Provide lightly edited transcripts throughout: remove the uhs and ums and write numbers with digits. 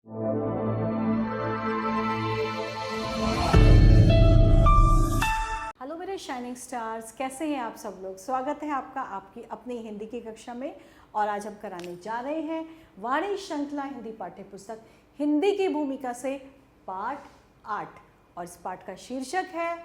Hello मेरे shining stars, कैसे हैं आप सब लोग। स्वागत है आपका आपकी अपनी हिंदी की कक्षा में। और आज हम कराने जा रहे हैं वाणी श्रृंखला हिंदी पाठ्य पुस्तक हिंदी की भूमिका से पाठ 8। और इस पाठ का शीर्षक है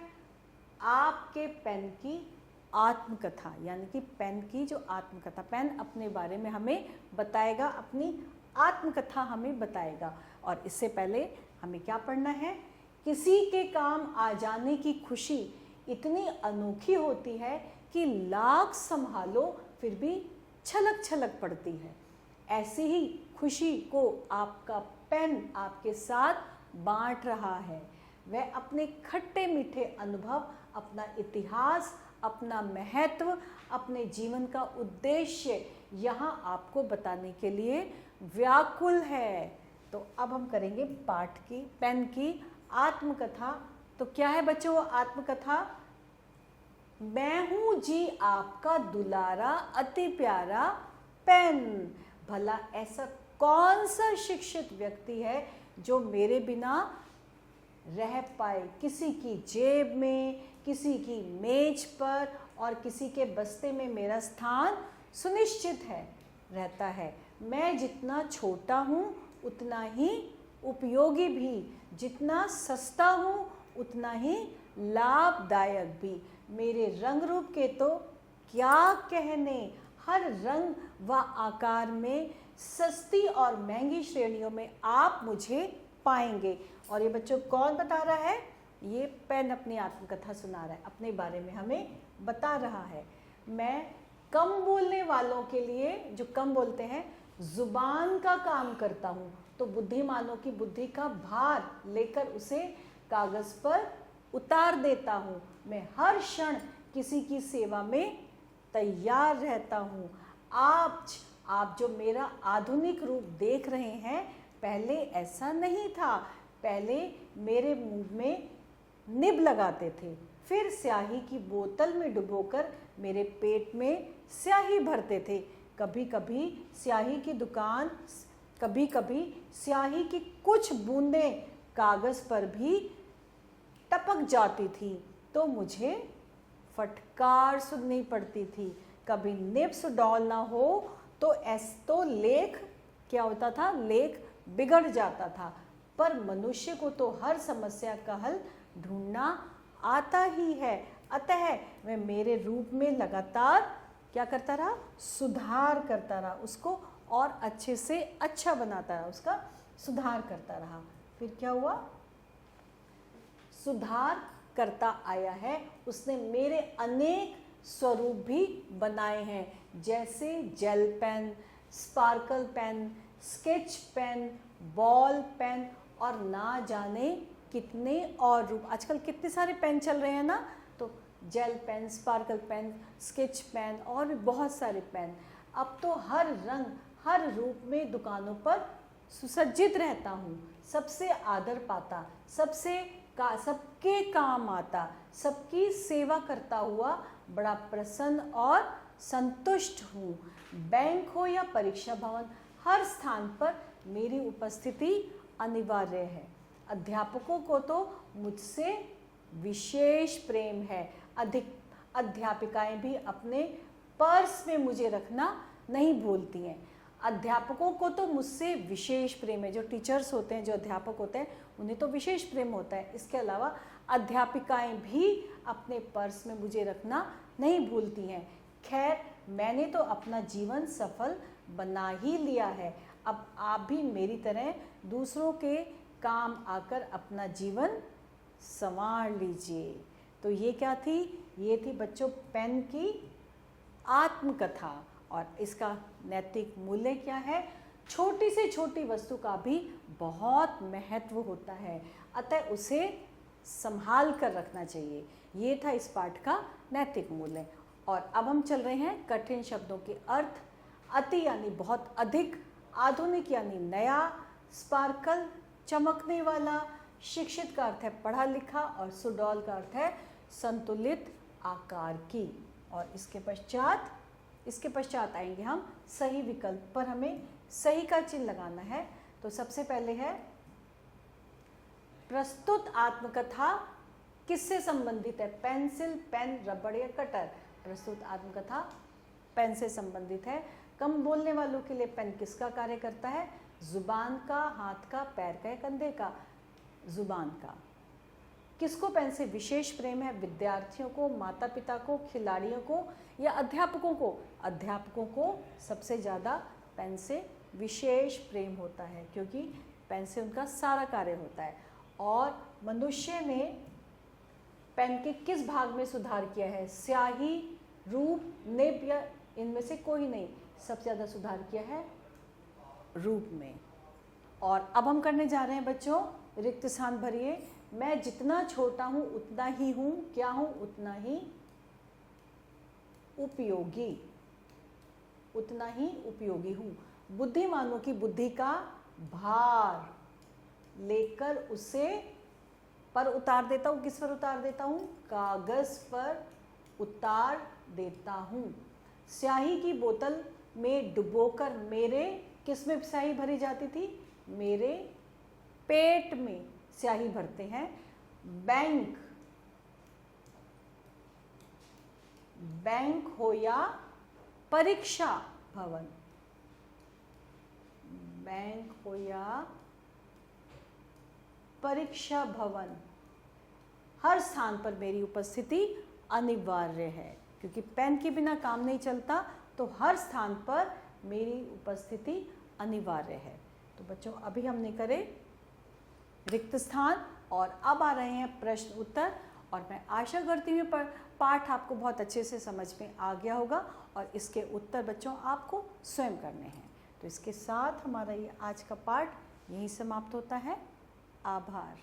आपके पेन की आत्मकथा, यानी कि पेन की जो आत्मकथा। पेन अपने बारे में हमें बताएगा, अपनी आत्मकथा हमें बताएगा। और इससे पहले हमें क्या पढ़ना है? किसी के काम आ जाने की खुशी इतनी अनोखी होती है कि लाख संभालो फिर भी छलक छलक पड़ती है। ऐसी ही खुशी को आपका पेन आपके साथ बांट रहा है। वह अपने खट्टे मीठे अनुभव, अपना इतिहास, अपना महत्व, अपने जीवन का उद्देश्य यहाँ आपको बताने के लिए व्याकुल है। तो अब हम करेंगे पाठ की, पेन की आत्मकथा। तो क्या है बच्चों वो आत्मकथा? मैं हूं जी आपका दुलारा अति प्यारा पेन। भला ऐसा कौन सा शिक्षित व्यक्ति है जो मेरे बिना रह पाए? किसी की जेब में, किसी की मेज पर और किसी के बस्ते में मेरा स्थान सुनिश्चित है, रहता है। मैं जितना छोटा हूँ उतना ही उपयोगी भी, जितना सस्ता हूँ उतना ही लाभदायक भी। मेरे रंग रूप के तो क्या कहने, हर रंग व आकार में सस्ती और महंगी श्रेणियों में आप मुझे पाएंगे। और ये बच्चों कौन बता रहा है? ये पेन अपनी आत्मकथा सुना रहा है, अपने बारे में हमें बता रहा है। मैं कम बोलने वालों के लिए, जो कम बोलते हैं, जुबान का काम करता हूँ। तो बुद्धिमानों की बुद्धि का भार लेकर उसे कागज पर उतार देता हूँ। मैं हर क्षण किसी की सेवा में तैयार रहता हूँ। आप जो मेरा आधुनिक रूप देख रहे हैं, पहले ऐसा नहीं था। पहले मेरे मुंह में निब लगाते थे, फिर स्याही की बोतल में डुबोकर मेरे पेट में स्याही भरते थे। कभी कभी स्याही की दुकान, कभी कभी स्याही की कुछ बूंदें कागज पर भी टपक जाती थी तो मुझे फटकार सुननी पड़ती थी। कभी निब्स डालना हो तो लेख क्या होता था? लेख बिगड़ जाता था। पर मनुष्य को तो हर समस्या का हल ढूंढना आता ही है। अतः वह मेरे रूप में लगातार क्या करता रहा? सुधार करता रहा, उसको और अच्छे से अच्छा बनाता रहा, उसका सुधार करता रहा। फिर क्या हुआ? सुधार करता आया है। उसने मेरे अनेक स्वरूप भी बनाए हैं, जैसे gel pen, sparkle pen, sketch pen, ball pen और ना जाने कितने और रूप। आजकल कितने सारे पेन चल रहे हैं ना, तो gel pen, sparkle pen, sketch pen और भी बहुत सारे पेन। अब तो हर रंग, हर रूप में दुकानों पर सुसज्जित रहता हूँ। सबसे आदर पाता, सबके काम आता, सबकी सेवा करता हुआ बड़ा प्रसन्न और संतुष्ट हूँ। बैंक हो या परीक्षा भवन, हर स्थान पर मेरी उपस्थिति अनिवार्य है। अध्यापकों को तो मुझसे विशेष प्रेम है। अध्यापिकाएं भी अपने पर्स में मुझे रखना नहीं भूलती हैं। अध्यापकों को तो मुझसे विशेष प्रेम है। जो टीचर्स होते हैं, जो अध्यापक होते हैं, उन्हें तो विशेष प्रेम होता है। इसके अलावा अध्यापिकाएं भी अपने पर्स में मुझे रखना नहीं भूलती हैं। खैर, मैंने तो अपना जीवन सफल बना ही लिया है। अब आप भी मेरी तरह दूसरों के काम आकर अपना जीवन संवार लीजिए। तो ये क्या थी? ये थी बच्चों पेन की आत्मकथा। और इसका नैतिक मूल्य क्या है? छोटी से छोटी वस्तु का भी बहुत महत्व होता है, अतः उसे संभाल कर रखना चाहिए। ये था इस पाठ का नैतिक मूल्य। और अब हम चल रहे हैं कठिन शब्दों के अर्थ। अति यानी बहुत अधिक, आधुनिक यानी नया, स्पार्कल चमकने वाला, शिक्षित का अर्थ है पढ़ा लिखा और सुडौल का अर्थ है संतुलित आकार की। और इसके पश्चात आएंगे हम सही विकल्प पर। हमें सही का चिन्ह लगाना है। तो सबसे पहले है प्रस्तुत आत्मकथा किससे संबंधित है? पेंसिल, पेन, रबड़ या कटर। प्रस्तुत आत्मकथा पेन से संबंधित है। कम बोलने वालों के लिए पेन किसका कार्य करता है? जुबान का, हाथ का, पैर का या कंधे का? जुबान का। किसको पेन से विशेष प्रेम है? विद्यार्थियों को, माता पिता को, खिलाड़ियों को या अध्यापकों को? अध्यापकों को सबसे ज़्यादा पेन से विशेष प्रेम होता है, क्योंकि पेन से उनका सारा कार्य होता है। और मनुष्य ने पेन के किस भाग में सुधार किया है? स्याही, रूप, निब या इनमें से कोई नहीं? सबसे ज़्यादा सुधार किया है रूप में। और अब हम करने जा रहे हैं बच्चों रिक्त स्थान भरिए। मैं जितना छोटा हूँ उतना ही हूँ, क्या हूँ? उतना ही उपयोगी, उतना ही उपयोगी हूँ। बुद्धिमानों की बुद्धि का भार लेकर उसे पर उतार देता हूँ। किस पर उतार देता हूँ? कागज पर उतार देता हूँ। स्याही की बोतल में डुबोकर मेरे किस में स्याही भरी जाती थी? मेरे पेट में स्याही भरते हैं। बैंक, बैंक हो या परीक्षा भवन, बैंक हो या परीक्षा भवन, हर स्थान पर मेरी उपस्थिति अनिवार्य है, क्योंकि पेन के बिना काम नहीं चलता, तो हर स्थान पर मेरी उपस्थिति अनिवार्य है। तो बच्चों अभी हमने करे रिक्त स्थान और अब आ रहे हैं प्रश्न उत्तर। और मैं आशा करती हूँ पाठ आपको बहुत अच्छे से समझ में आ गया होगा और इसके उत्तर बच्चों आपको स्वयं करने हैं। तो इसके साथ हमारा ये आज का पाठ यहीं समाप्त होता है। आभार।